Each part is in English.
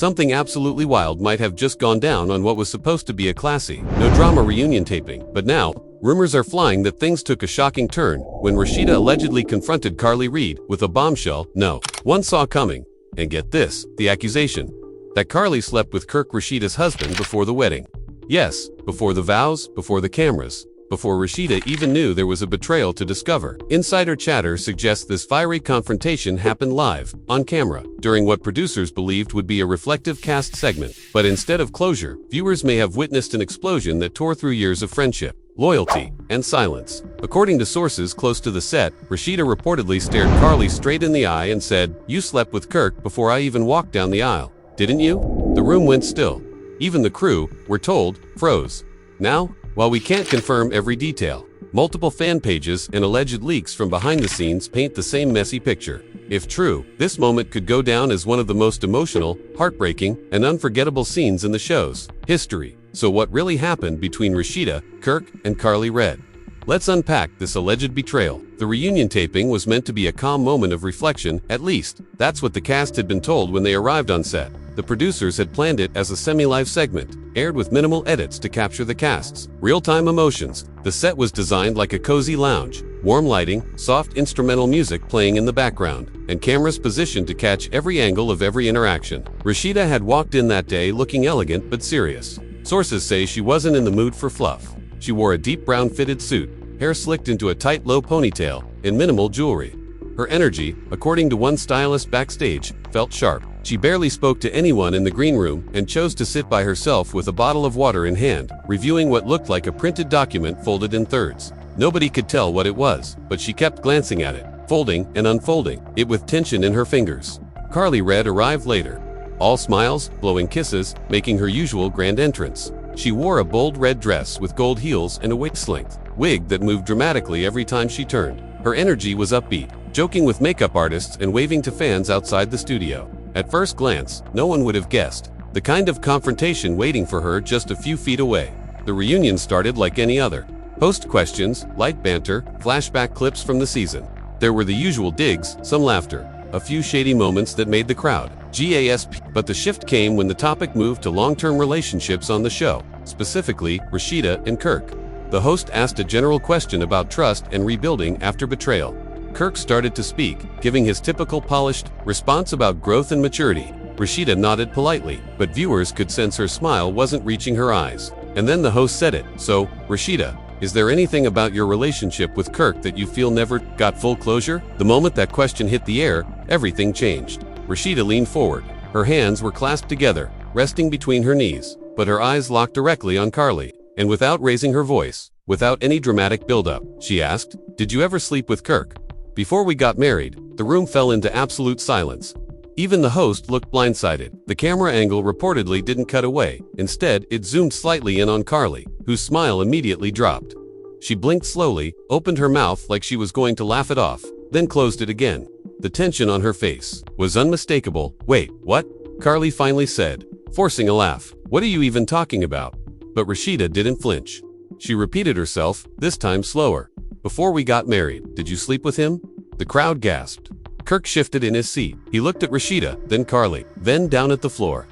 Something absolutely wild might have just gone down on what was supposed to be a classy, no-drama reunion taping. But now, rumors are flying that things took a shocking turn when Rasheeda allegedly confronted Karlie Reed with a bombshell no one saw coming. And get this, the accusation that Karlie slept with Kirk, Rasheeda's husband, before the wedding. Yes, before the vows, before the cameras, before Rasheeda even knew there was a betrayal to discover. Insider chatter suggests this fiery confrontation happened live, on camera, during what producers believed would be a reflective cast segment. But instead of closure, viewers may have witnessed an explosion that tore through years of friendship, loyalty, and silence. According to sources close to the set, Rasheeda reportedly stared Karlie straight in the eye and said, "You slept with Kirk before I even walked down the aisle, didn't you?" The room went still. Even the crew, we're told, froze. Now, while we can't confirm every detail, multiple fan pages and alleged leaks from behind the scenes paint the same messy picture. If true, this moment could go down as one of the most emotional, heartbreaking, and unforgettable scenes in the show's history. So what really happened between Rasheeda, Kirk, and Karlie Reed? Let's unpack this alleged betrayal. The reunion taping was meant to be a calm moment of reflection, at least. That's what the cast had been told when they arrived on set. The producers had planned it as a semi-live segment, aired with minimal edits to capture the cast's real-time emotions. The set was designed like a cozy lounge, warm lighting, soft instrumental music playing in the background, and cameras positioned to catch every angle of every interaction. Rasheeda had walked in that day looking elegant but serious. Sources say she wasn't in the mood for fluff. She wore a deep brown fitted suit, hair slicked into a tight low ponytail, and minimal jewelry. Her energy, according to one stylist backstage, felt sharp. She barely spoke to anyone in the green room and chose to sit by herself with a bottle of water in hand, reviewing what looked like a printed document folded in thirds. Nobody could tell what it was, but she kept glancing at it, folding and unfolding it with tension in her fingers. Karlie Reed arrived later, all smiles, blowing kisses, making her usual grand entrance. She wore a bold red dress with gold heels and a waist-length wig that moved dramatically every time she turned. Her energy was upbeat, joking with makeup artists and waving to fans outside the studio. At first glance, no one would have guessed the kind of confrontation waiting for her just a few feet away. The reunion started like any other. Post questions, light banter, flashback clips from the season. There were the usual digs, some laughter, a few shady moments that made the crowd gasp. But the shift came when the topic moved to long-term relationships on the show, specifically Rasheeda and Kirk. The host asked a general question about trust and rebuilding after betrayal. Kirk started to speak, giving his typical polished response about growth and maturity. Rasheeda nodded politely, but viewers could sense her smile wasn't reaching her eyes. And then the host said it. "So, Rasheeda, is there anything about your relationship with Kirk that you feel never got full closure?" The moment that question hit the air, everything changed. Rasheeda leaned forward. Her hands were clasped together, resting between her knees, but her eyes locked directly on Karlie. And without raising her voice, without any dramatic build-up, she asked, "Did you ever sleep with Kirk?" Before we got married, the room fell into absolute silence. Even the host looked blindsided. The camera angle reportedly didn't cut away. Instead, it zoomed slightly in on Karlie, whose smile immediately dropped. She blinked slowly, opened her mouth like she was going to laugh it off, then closed it again. The tension on her face was unmistakable. "Wait, what?" Karlie finally said, forcing a laugh. "What are you even talking about?" But Rasheeda didn't flinch. She repeated herself, this time slower. "Before we got married, did you sleep with him?" The crowd gasped. Kirk shifted in his seat. He looked at Rasheeda, then Karlie, then down at the floor.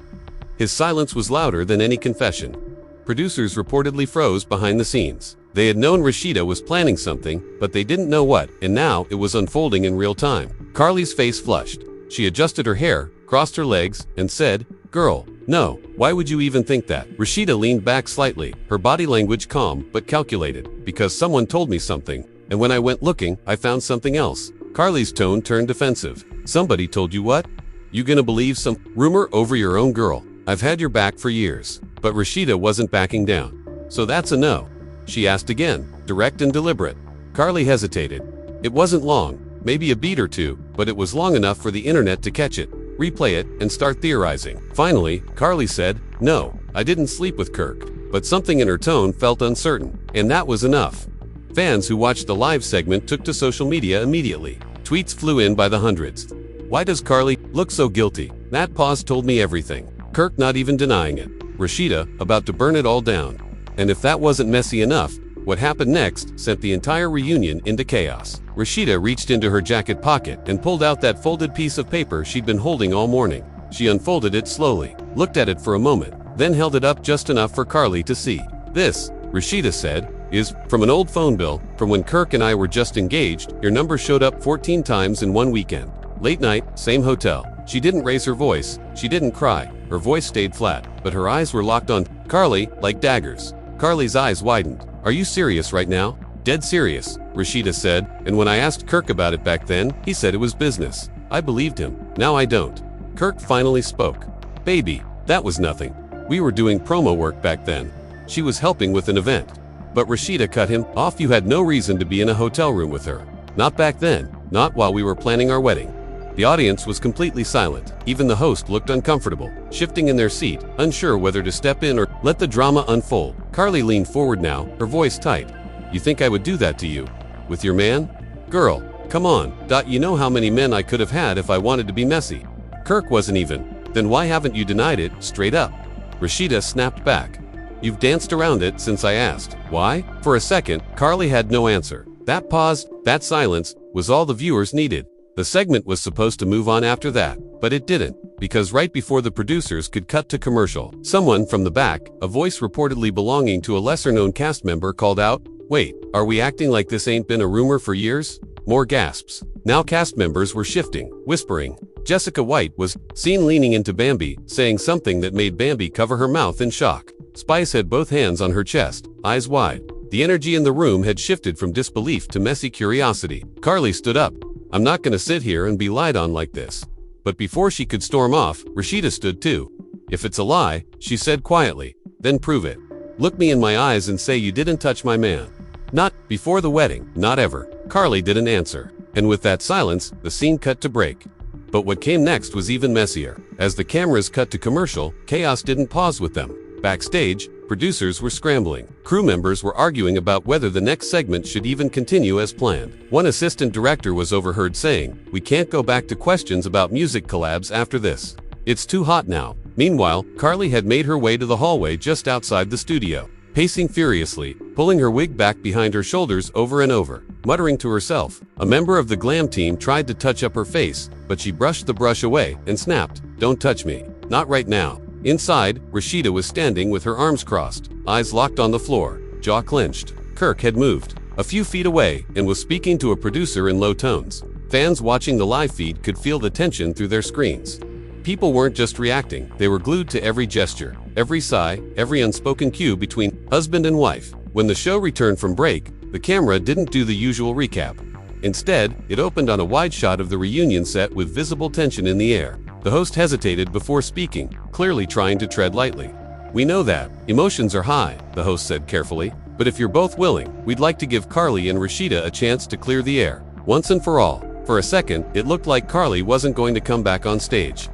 His silence was louder than any confession. Producers reportedly froze behind the scenes. They had known Rasheeda was planning something, but they didn't know what, and now it was unfolding in real time. Karlie's face flushed. She adjusted her hair, crossed her legs, and said, "Girl, no, why would you even think that?" Rasheeda leaned back slightly, her body language calm but calculated. "Because someone told me something, and when I went looking, I found something else." Karlie's tone turned defensive. "Somebody told you what? You gonna believe some rumor over your own girl? I've had your back for years." But Rasheeda wasn't backing down. "So that's a no?" she asked again, direct and deliberate. Karlie hesitated. It wasn't long, maybe a beat or two, but it was long enough for the internet to catch it, replay it, and start theorizing. Finally, Karlie said, "No, I didn't sleep with Kirk." But something in her tone felt uncertain, and that was enough. Fans who watched the live segment took to social media immediately. Tweets flew in by the hundreds. "Why does Karlie look so guilty? That pause told me everything." Kirk not even denying it. Rasheeda about to burn it all down. And if that wasn't messy enough, what happened next sent the entire reunion into chaos. Rasheeda reached into her jacket pocket and pulled out that folded piece of paper she'd been holding all morning. She unfolded it slowly, looked at it for a moment, then held it up just enough for Karlie to see. "This," Rasheeda said, "is from an old phone bill from when Kirk and I were just engaged. Your number showed up 14 times in one weekend. Late night, same hotel." She didn't raise her voice, she didn't cry. Her voice stayed flat, but her eyes were locked on Karlie like daggers. Karlie's eyes widened. "Are you serious right now?" "Dead serious," Rasheeda said, "and when I asked Kirk about it back then, he said it was business. I believed him. Now I don't." Kirk finally spoke. "Baby, that was nothing. We were doing promo work back then. She was helping with an event." But Rasheeda cut him off. "You had no reason to be in a hotel room with her. Not back then, not while we were planning our wedding." The audience was completely silent. Even the host looked uncomfortable, shifting in their seat, unsure whether to step in or let the drama unfold. Karlie leaned forward now, her voice tight. "You think I would do that to you? With your man? Girl, come on. You know how many men I could have had if I wanted to be messy. Kirk wasn't even. Then why haven't you denied it, straight up?" Rasheeda snapped back. "You've danced around it since I asked. Why?" For a second, Karlie had no answer. That pause, that silence, was all the viewers needed. The segment was supposed to move on after that, but it didn't, because right before the producers could cut to commercial, someone from the back, a voice reportedly belonging to a lesser-known cast member, called out, "Wait, are we acting like this ain't been a rumor for years?" More gasps. Now cast members were shifting, whispering. Jessica White was seen leaning into Bambi, saying something that made Bambi cover her mouth in shock. Spice had both hands on her chest, eyes wide. The energy in the room had shifted from disbelief to messy curiosity. Karlie stood up. "I'm not gonna sit here and be lied on like this." But before she could storm off, Rasheeda stood too. "If it's a lie," she said quietly, "then prove it. Look me in my eyes and say you didn't touch my man. Not before the wedding, not ever." Karlie didn't answer. And with that silence, the scene cut to break. But what came next was even messier. As the cameras cut to commercial, chaos didn't pause with them. Backstage, producers were scrambling. Crew members were arguing about whether the next segment should even continue as planned. One assistant director was overheard saying, "We can't go back to questions about music collabs after this. It's too hot now." Meanwhile, Karlie had made her way to the hallway just outside the studio, pacing furiously, pulling her wig back behind her shoulders over and over, muttering to herself. A member of the glam team tried to touch up her face, but she brushed the brush away and snapped, "Don't touch me. Not right now." Inside, Rasheeda was standing with her arms crossed, eyes locked on the floor, jaw clenched. Kirk had moved a few feet away and was speaking to a producer in low tones. Fans watching the live feed could feel the tension through their screens. People weren't just reacting, they were glued to every gesture, every sigh, every unspoken cue between husband and wife. When the show returned from break, the camera didn't do the usual recap. Instead, it opened on a wide shot of the reunion set with visible tension in the air. The host hesitated before speaking, clearly trying to tread lightly. "We know that. Emotions are high," the host said carefully. "But if you're both willing, we'd like to give Karlie and Rasheeda a chance to clear the air, once and for all." For a second, it looked like Karlie wasn't going to come back on stage.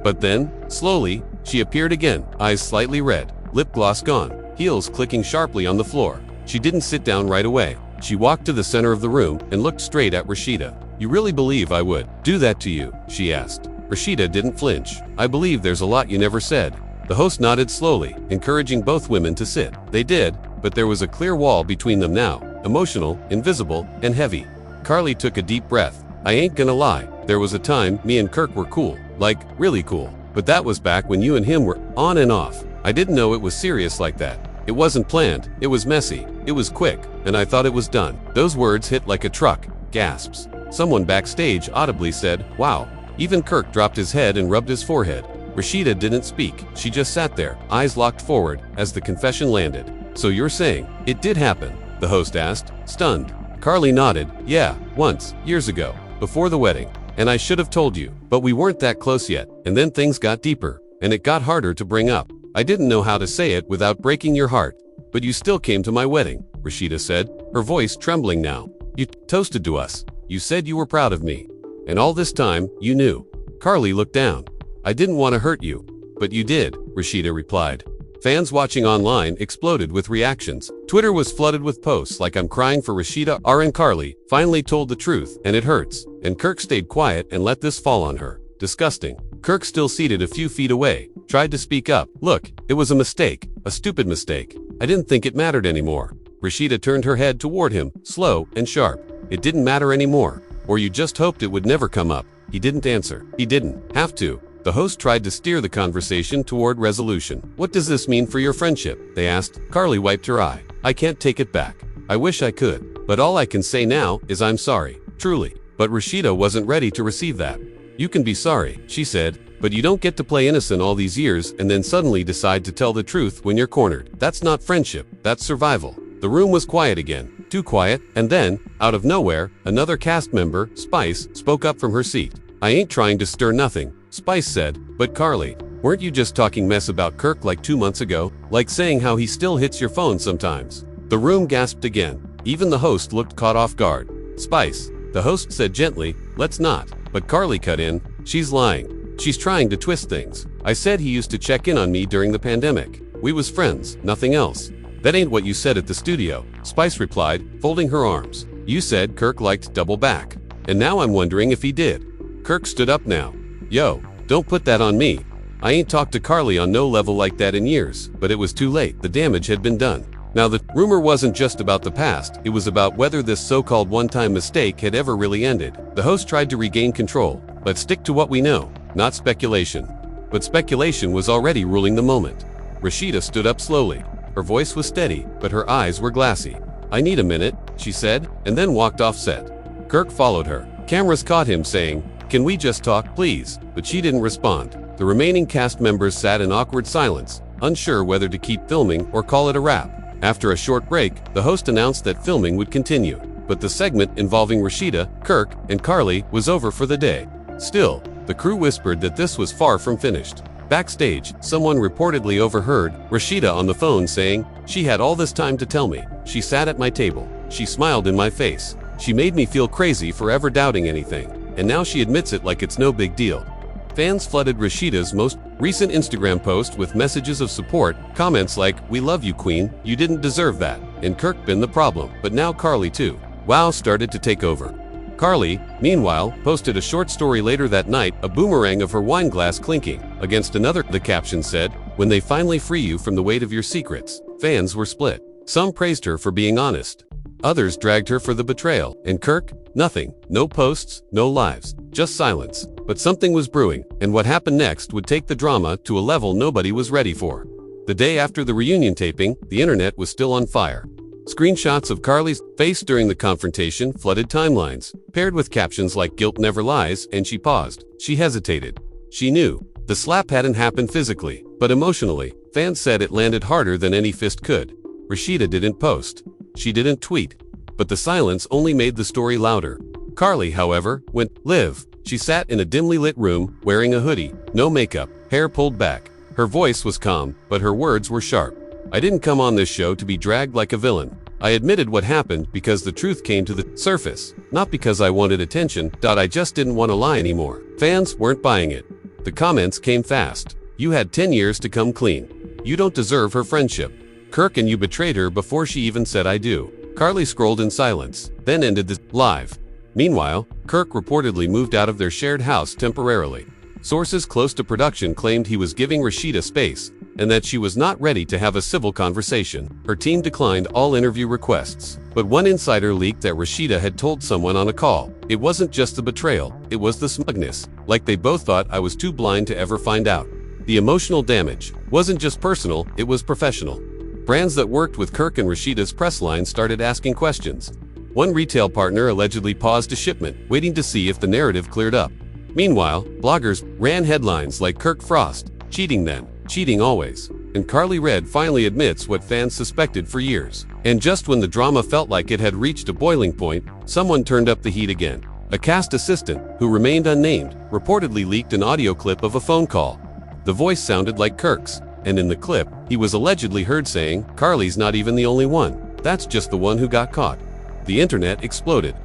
But then, slowly, she appeared again, eyes slightly red, lip gloss gone, heels clicking sharply on the floor. She didn't sit down right away. She walked to the center of the room and looked straight at Rasheeda. "You really believe I would do that to you?" she asked. Rasheeda didn't flinch. "I believe there's a lot you never said." The host nodded slowly, encouraging both women to sit. They did, but there was a clear wall between them now, emotional, invisible, and heavy. Karlie took a deep breath. "I ain't gonna lie, there was a time me and Kirk were cool, like, really cool. But that was back when you and him were on and off. I didn't know it was serious like that. It wasn't planned, it was messy, it was quick, and I thought it was done." Those words hit like a truck. Gasps. Someone backstage audibly said, "Wow." Even Kirk dropped his head and rubbed his forehead. Rasheeda didn't speak. She just sat there, eyes locked forward, as the confession landed. "So you're saying it did happen?" the host asked, stunned. Karlie nodded. "Yeah, once, years ago, before the wedding. And I should have told you, but we weren't that close yet. And then things got deeper, and it got harder to bring up. I didn't know how to say it without breaking your heart. But you still came to my wedding," Rasheeda said, her voice trembling now. "You toasted to us. You said you were proud of me. And all this time, you knew." Karlie looked down. "I didn't want to hurt you. But you did," Rasheeda replied. Fans watching online exploded with reactions. Twitter was flooded with posts like "I'm crying for Rasheeda and Karlie finally told the truth, and it hurts." And Kirk stayed quiet and let this fall on her. Disgusting. Kirk, still seated a few feet away, tried to speak up. "Look, it was a mistake, a stupid mistake. I didn't think it mattered anymore." Rasheeda turned her head toward him, slow and sharp. "It didn't matter anymore. Or you just hoped it would never come up." He didn't answer. He didn't have to. The host tried to steer the conversation toward resolution. "What does this mean for your friendship?" they asked. Karlie wiped her eye. "I can't take it back. I wish I could. But all I can say now is I'm sorry. Truly." But Rasheeda wasn't ready to receive that. "You can be sorry," she said, "but you don't get to play innocent all these years and then suddenly decide to tell the truth when you're cornered. That's not friendship, that's survival." The room was quiet again, too quiet, and then, out of nowhere, another cast member, Spice, spoke up from her seat. "I ain't trying to stir nothing," Spice said, "but Karlie, weren't you just talking mess about Kirk like 2 months ago? Like saying how he still hits your phone sometimes?" The room gasped again. Even the host looked caught off guard. "Spice," the host said gently, "let's not." But Karlie cut in, "She's lying. She's trying to twist things. I said he used to check in on me during the pandemic. We was friends, nothing else." "That ain't what you said at the studio," Spice replied, folding her arms. "You said Kirk liked double back. And now I'm wondering if he did." Kirk stood up now. "Yo, don't put that on me. I ain't talked to Karlie on no level like that in years, but it was too late. The damage had been done." Now the rumor wasn't just about the past, it was about whether this so-called one-time mistake had ever really ended. The host tried to regain control. "Let's stick to what we know, not speculation." But speculation was already ruling the moment. Rasheeda stood up slowly. Her voice was steady, but her eyes were glassy. "I need a minute," she said, and then walked off set. Kirk followed her. Cameras caught him saying, "Can we just talk, please?" But she didn't respond. The remaining cast members sat in awkward silence, unsure whether to keep filming or call it a wrap. After a short break, the host announced that filming would continue, but the segment involving Rasheeda, Kirk, and Karlie was over for the day. Still, the crew whispered that this was far from finished. Backstage, someone reportedly overheard Rasheeda on the phone saying, "She had all this time to tell me. She sat at my table. She smiled in my face. She made me feel crazy for ever doubting anything. And now she admits it like it's no big deal." Fans flooded Rasheeda's most recent Instagram post with messages of support, comments like, "We love you, Queen, you didn't deserve that," and "Kirk been the problem, but now Karlie too." Wow started to take over. Karlie, meanwhile, posted a short story later that night, a boomerang of her wine glass clinking against another. The caption said, "When they finally free you from the weight of your secrets." Fans were split. Some praised her for being honest. Others dragged her for the betrayal. And Kirk? Nothing. No posts, no lives, just silence. But something was brewing, and what happened next would take the drama to a level nobody was ready for. The day after the reunion taping, the internet was still on fire. Screenshots of Karlie's face during the confrontation flooded timelines, paired with captions like "Guilt never lies," and she paused. She hesitated. She knew. The slap hadn't happened physically, but emotionally. Fans said it landed harder than any fist could. Rasheeda didn't post. She didn't tweet. But the silence only made the story louder. Karlie, however, went live. She sat in a dimly lit room, wearing a hoodie, no makeup, hair pulled back. Her voice was calm, but her words were sharp. "I didn't come on this show to be dragged like a villain. I admitted what happened because the truth came to the surface, not because I wanted attention. I just didn't want to lie anymore." Fans weren't buying it. The comments came fast. "You had 10 years to come clean. You don't deserve her friendship. Kirk and you betrayed her before she even said I do." Karlie scrolled in silence, then ended the live. Meanwhile, Kirk reportedly moved out of their shared house temporarily. Sources close to production claimed he was giving Rasheeda space, and that she was not ready to have a civil conversation. Her team declined all interview requests. But one insider leaked that Rasheeda had told someone on a call, "It wasn't just the betrayal, it was the smugness. Like they both thought I was too blind to ever find out." The emotional damage wasn't just personal, it was professional. Brands that worked with Kirk and Rasheeda's press line started asking questions. One retail partner allegedly paused a shipment, waiting to see if the narrative cleared up. Meanwhile, bloggers ran headlines like "Kirk Frost, cheating then, cheating always." And Karlie Red finally admits what fans suspected for years. And just when the drama felt like it had reached a boiling point, someone turned up the heat again. A cast assistant, who remained unnamed, reportedly leaked an audio clip of a phone call. The voice sounded like Kirk's, and in the clip, he was allegedly heard saying, "Karlie's not even the only one. That's just the one who got caught." The internet exploded.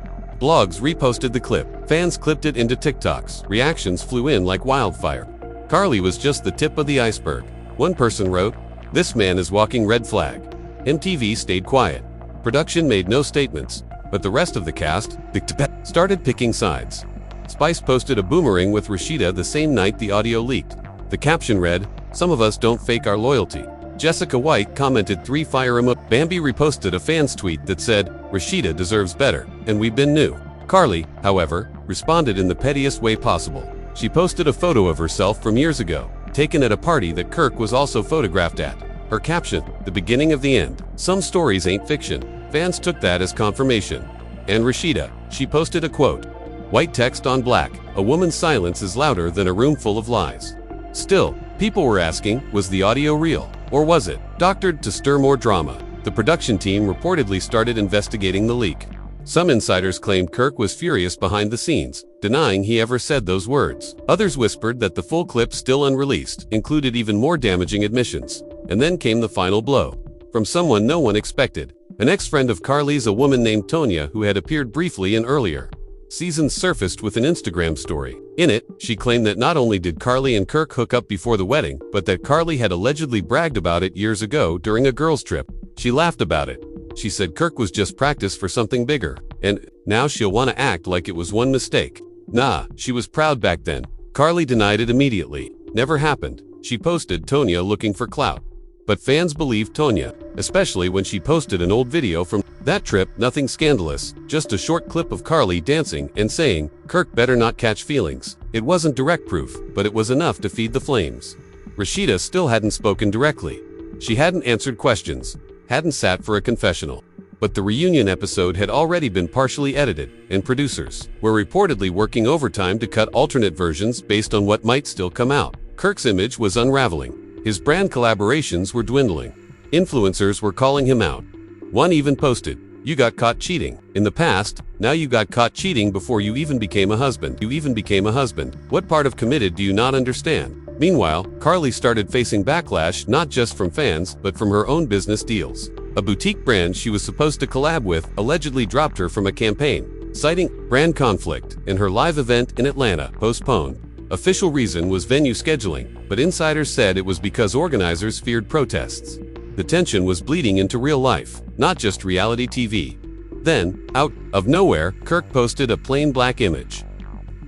Blogs reposted the clip. Fans clipped it into TikToks. Reactions flew in like wildfire. Karlie was just the tip of the iceberg. One person wrote, "This man is walking red flag." MTV stayed quiet. Production made no statements, but the rest of the cast started picking sides. Spice posted a boomerang with Rasheeda the same night the audio leaked. The caption read, "Some of us don't fake our loyalty." Jessica White commented 3 fire emoji. Bambi reposted a fan's tweet that said, "Rasheeda deserves better, and we've been new." Karlie, however, responded in the pettiest way possible. She posted a photo of herself from years ago, taken at a party that Kirk was also photographed at. Her caption, "The beginning of the end. Some stories ain't fiction." Fans took that as confirmation. And Rasheeda, she posted a quote. White text on black, "A woman's silence is louder than a room full of lies." Still, people were asking, was the audio real? Or was it doctored to stir more drama? The production team reportedly started investigating the leak. Some insiders claimed Kirk was furious behind the scenes, denying he ever said those words. Others whispered that the full clip, still unreleased, included even more damaging admissions. And then came the final blow. From someone no one expected. An ex-friend of Karlie's, a woman named Tonya, who had appeared briefly in earlier seasons, surfaced with an Instagram story. In it, she claimed that not only did Karlie and Kirk hook up before the wedding, but that Karlie had allegedly bragged about it years ago during a girls' trip. She laughed about it. She said Kirk was just practice for something bigger, and now she'll want to act like it was one mistake. Nah, she was proud back then. Karlie denied it immediately. Never happened. She posted Tonya looking for clout. But fans believed Tonya, especially when she posted an old video from that trip. Nothing scandalous, just a short clip of Karlie dancing and saying, "Kirk better not catch feelings." It wasn't direct proof, but it was enough to feed the flames. Rasheeda still hadn't spoken directly. She hadn't answered questions, hadn't sat for a confessional. But the reunion episode had already been partially edited, and producers were reportedly working overtime to cut alternate versions based on what might still come out. Kirk's image was unraveling. His brand collaborations were dwindling. Influencers were calling him out. One even posted, "You got caught cheating. In the past, now you got caught cheating before you even became a husband. What part of committed do you not understand?" Meanwhile, Karlie started facing backlash not just from fans, but from her own business deals. A boutique brand she was supposed to collab with allegedly dropped her from a campaign, citing brand conflict, and her live event in Atlanta postponed. Official reason was venue scheduling, but insiders said it was because organizers feared protests. The tension was bleeding into real life, not just reality TV. Then, out of nowhere, Kirk posted a plain black image.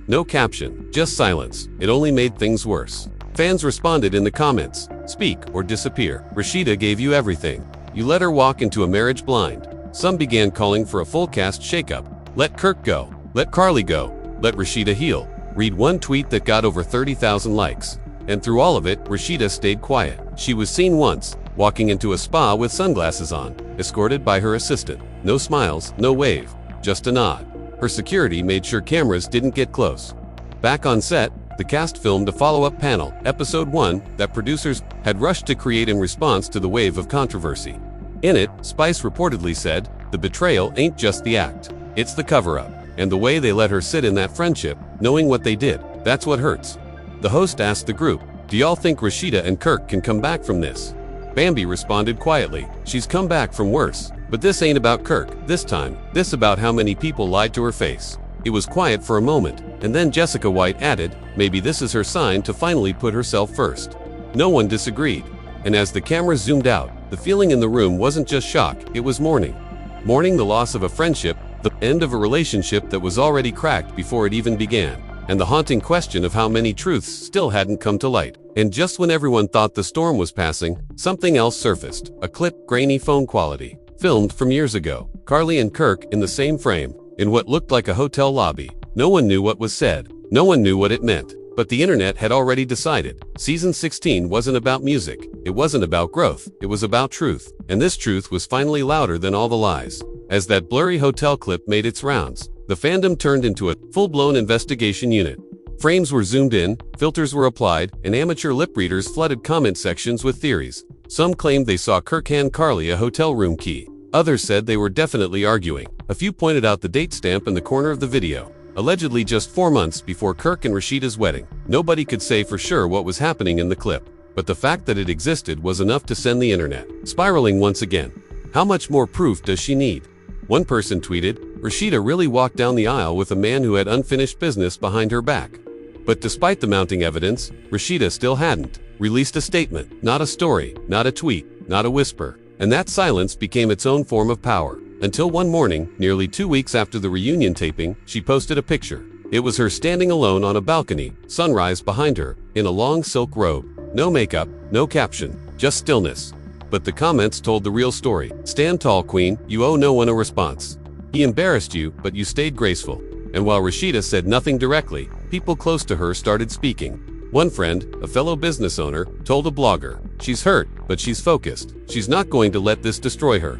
No caption, just silence. It only made things worse. Fans responded in the comments, "Speak or disappear. Rasheeda gave you everything. You let her walk into a marriage blind." Some began calling for a full cast shakeup. Let Kirk go. Let Karlie go. Let Rasheeda heal. Read one tweet that got over 30,000 likes. And through all of it, Rasheeda stayed quiet. She was seen once, walking into a spa with sunglasses on, escorted by her assistant. No smiles, no wave, just a nod. Her security made sure cameras didn't get close. Back on set, the cast filmed a follow-up panel, episode 1, that producers had rushed to create in response to the wave of controversy. In it, Spice reportedly said, "The betrayal ain't just the act. It's the cover-up. And the way they let her sit in that friendship, knowing what they did, that's what hurts." The host asked the group, "Do y'all think Rasheeda and Kirk can come back from this?" Bambi responded quietly, "She's come back from worse. But this ain't about Kirk, this time. This about how many people lied to her face." It was quiet for a moment, and then Jessica White added, "Maybe this is her sign to finally put herself first." No one disagreed. And as the camera zoomed out, the feeling in the room wasn't just shock, it was mourning. Mourning the loss of a friendship, the end of a relationship that was already cracked before it even began, and the haunting question of how many truths still hadn't come to light. And just when everyone thought the storm was passing, something else surfaced, a clip, grainy phone quality, filmed from years ago. Karlie and Kirk in the same frame, in what looked like a hotel lobby. No one knew what was said. No one knew what it meant. But the internet had already decided. Season 16 wasn't about music. It wasn't about growth. It was about truth. And this truth was finally louder than all the lies. As that blurry hotel clip made its rounds, the fandom turned into a full-blown investigation unit. Frames were zoomed in, filters were applied, and amateur lip readers flooded comment sections with theories. Some claimed they saw Kirk hand Karlie a hotel room key. Others said they were definitely arguing. A few pointed out the date stamp in the corner of the video. Allegedly just 4 months before Kirk and Rasheeda's wedding. Nobody could say for sure what was happening in the clip. But the fact that it existed was enough to send the internet spiraling once again. How much more proof does she need? One person tweeted, "Rasheeda really walked down the aisle with a man who had unfinished business behind her back." But despite the mounting evidence, Rasheeda still hadn't released a statement, not a story, not a tweet, not a whisper. And that silence became its own form of power. Until one morning, nearly 2 weeks after the reunion taping, she posted a picture. It was her standing alone on a balcony, sunrise behind her, in a long silk robe. No makeup, no caption, just stillness. But the comments told the real story. "Stand tall, queen, you owe no one a response. He embarrassed you, but you stayed graceful." And while Rasheeda said nothing directly, people close to her started speaking. One friend, a fellow business owner, told a blogger, "She's hurt, but she's focused. She's not going to let this destroy her.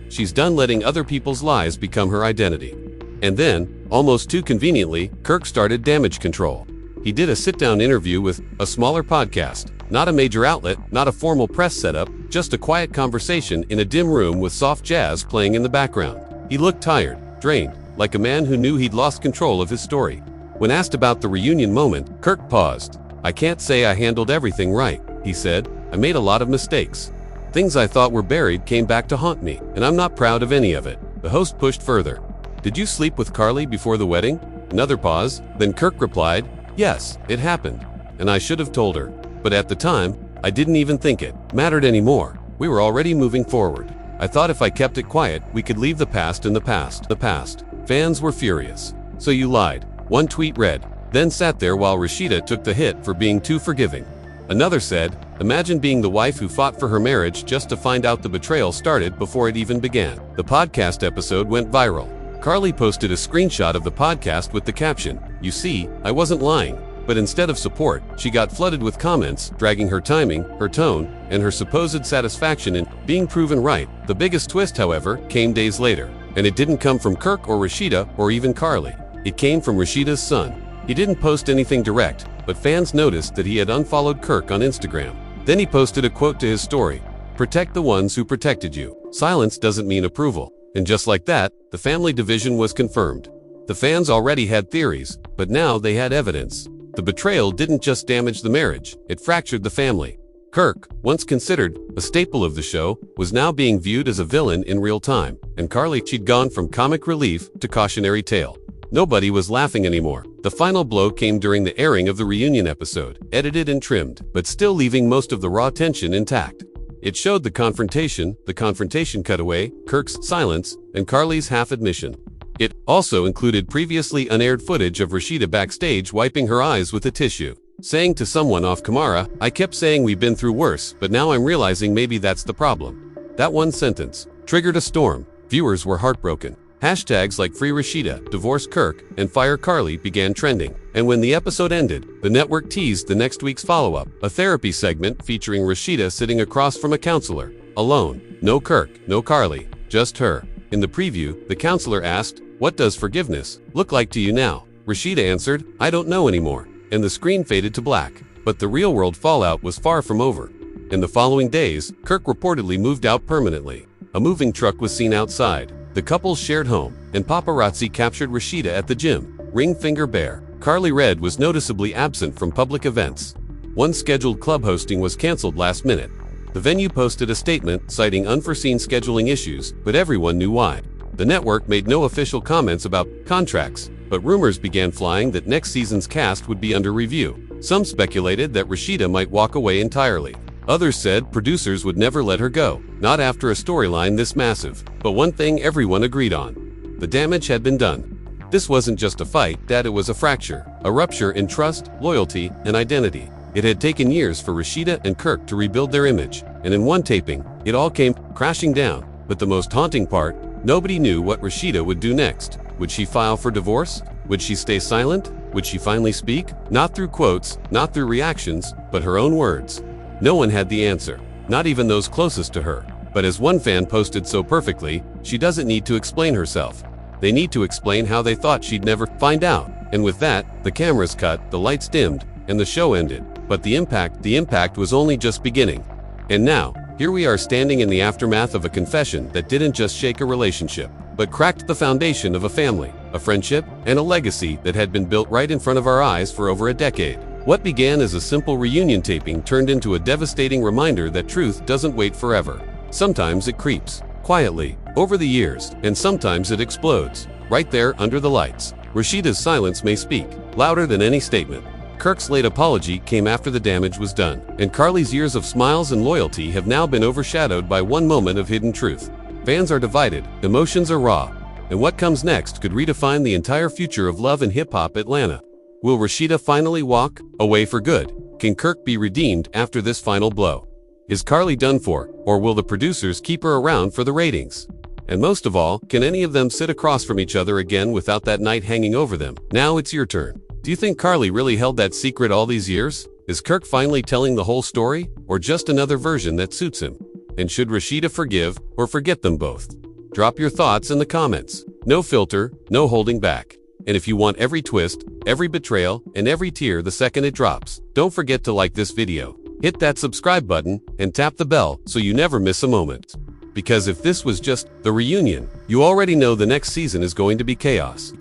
She's done letting other people's lies become her identity." And then, almost too conveniently, Kirk started damage control. He did a sit-down interview with a smaller podcast, not a major outlet, not a formal press setup, just a quiet conversation in a dim room with soft jazz playing in the background. He looked tired, drained, like a man who knew he'd lost control of his story. When asked about the reunion moment, Kirk paused. "I can't say I handled everything right," he said. "I made a lot of mistakes. Things I thought were buried came back to haunt me, and I'm not proud of any of it." The host pushed further. "Did you sleep with Karlie before the wedding?" Another pause. Then Kirk replied, "Yes, it happened, and I should have told her. But at the time, I didn't even think it mattered anymore. We were already moving forward. I thought if I kept it quiet, we could leave the past in the past." The past. Fans were furious. "So you lied," one tweet read, then sat there while Rasheeda took the hit for being too forgiving. Another said, "Imagine being the wife who fought for her marriage just to find out the betrayal started before it even began." The podcast episode went viral. Karlie posted a screenshot of the podcast with the caption, "You see, I wasn't lying." But instead of support, she got flooded with comments, dragging her timing, her tone, and her supposed satisfaction in being proven right. The biggest twist, however, came days later. And it didn't come from Kirk or Rasheeda or even Karlie. It came from Rasheeda's son. He didn't post anything direct, but fans noticed that he had unfollowed Kirk on Instagram. Then he posted a quote to his story, "Protect the ones who protected you. Silence doesn't mean approval." And just like that, the family division was confirmed. The fans already had theories, but now they had evidence. The betrayal didn't just damage the marriage, it fractured the family. Kirk, once considered a staple of the show, was now being viewed as a villain in real time, and Karlie, she'd gone from comic relief to cautionary tale. Nobody was laughing anymore. The final blow came during the airing of the reunion episode, edited and trimmed, but still leaving most of the raw tension intact. It showed the confrontation cutaway, Kirk's silence, and Karlie's half-admission. It also included previously unaired footage of Rasheeda backstage wiping her eyes with a tissue, saying to someone off camera, "I kept saying we've been through worse, but now I'm realizing maybe that's the problem." That one sentence triggered a storm. Viewers were heartbroken. Hashtags like Free Rasheeda, Divorce Kirk, and Fire Karlie began trending. And when the episode ended, the network teased the next week's follow-up, a therapy segment featuring Rasheeda sitting across from a counselor, alone. No Kirk, no Karlie, just her. In the preview, the counselor asked, "What does forgiveness look like to you now?" Rasheeda answered, "I don't know anymore," and the screen faded to black. But the real-world fallout was far from over. In the following days, Kirk reportedly moved out permanently. A moving truck was seen outside. The couple's shared home, and paparazzi captured Rasheeda at the gym, ring finger bare. Karlie Red was noticeably absent from public events. One scheduled club hosting was canceled last minute. The venue posted a statement citing unforeseen scheduling issues, but everyone knew why. The network made no official comments about contracts, but rumors began flying that next season's cast would be under review. Some speculated that Rasheeda might walk away entirely. Others said producers would never let her go, not after a storyline this massive. But one thing everyone agreed on: the damage had been done. This wasn't just a fight, that it was a fracture, a rupture in trust, loyalty, and identity. It had taken years for Rasheeda and Kirk to rebuild their image, and in one taping, it all came crashing down. But the most haunting part, nobody knew what Rasheeda would do next. Would she file for divorce? Would she stay silent? Would she finally speak? Not through quotes, not through reactions, but her own words. No one had the answer, not even those closest to her. But as one fan posted so perfectly, she doesn't need to explain herself. They need to explain how they thought she'd never find out. And with that, the cameras cut, the lights dimmed, and the show ended. But the impact was only just beginning. And now, here we are standing in the aftermath of a confession that didn't just shake a relationship, but cracked the foundation of a family, a friendship, and a legacy that had been built right in front of our eyes for over a decade. What began as a simple reunion taping turned into a devastating reminder that truth doesn't wait forever. Sometimes it creeps quietly over the years, and sometimes it explodes right there under the lights. Rasheeda's silence may speak louder than any statement. Kirk's late apology came after the damage was done, and Karlie's years of smiles and loyalty have now been overshadowed by one moment of hidden truth. Fans are divided, emotions are raw, and what comes next could redefine the entire future of love and hip-hop Atlanta. Will Rasheeda finally walk away for good? Can Kirk be redeemed after this final blow? Is Karlie done for, or will the producers keep her around for the ratings? And most of all, can any of them sit across from each other again without that night hanging over them? Now it's your turn. Do you think Karlie really held that secret all these years? Is Kirk finally telling the whole story, or just another version that suits him? And should Rasheeda forgive or forget them both? Drop your thoughts in the comments. No filter, no holding back. And if you want every twist, every betrayal, and every tear the second it drops, don't forget to like this video. Hit that subscribe button and tap the bell so you never miss a moment. Because if this was just the reunion, you already know the next season is going to be chaos.